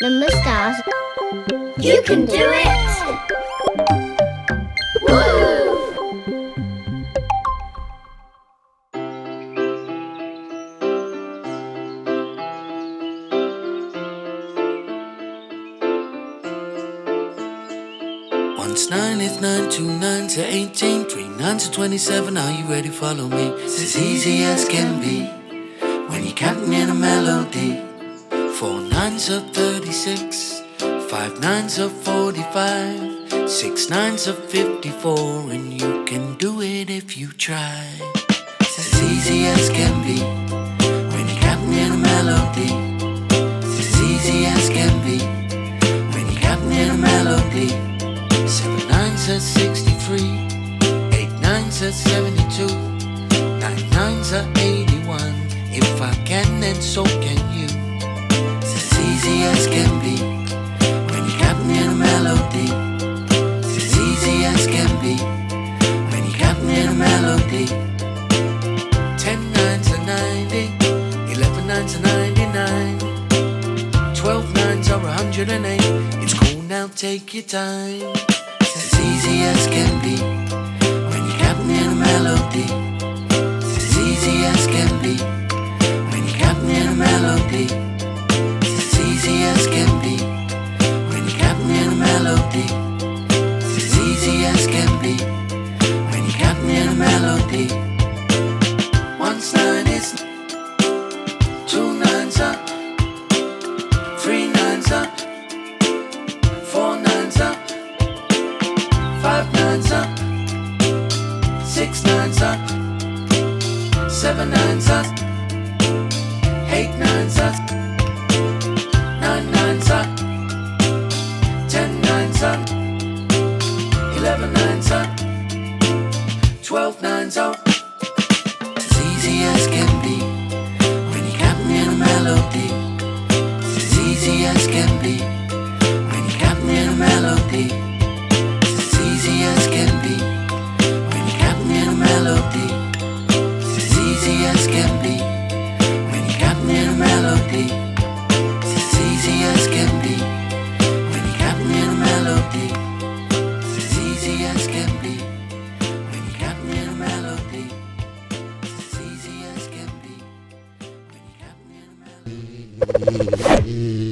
Number stars. You can do it! Woo! One's 9 is 9, 2 9s are 18, 3 9s are 27. Are you ready? Follow me. It's as easy as can be when you're counting in a melody. 4 9s are 36, 5 9s are 45, 6 9s are 54, and you can do it if you try. It's as easy as can be when you're counting in a melody. It's as easy as can be when you're counting in a melody. 7 9s are 63, 8 9s are 72, 9 9s are 81. If I can, then so can you. It's as easy as can be when you're counting in a melody. It's as easy as can be when you're counting in a melody. 10 9s are 90, 11 9s are 99, 12 9s are 108. It's cool now, take your time. It's as easy as can be when you're counting in a melody. It's as easy as can be when you're counting in a melody. It's as easy as can be when you're counting in a melody. It's as easy as can be when you're counting in a melody. 1's 9 is 2 9s are 3 9s are 4 9s are 5 9s are 6 9s are 7 9s are 8 9s are 9 9s are 10 9s are 11 9s are 12 9s are. It's as easy as can be when you're counting in a melody. It's as easy as can be when you're counting in a melody. It's as easy as can be when you're counting in a melody. It's as easy as can be when you're counting in a melody. It's as easy as can be when you're counting in a melody. It's as easy as can be when you're counting in a melody. It's as easy as can be when you're counting in a melody.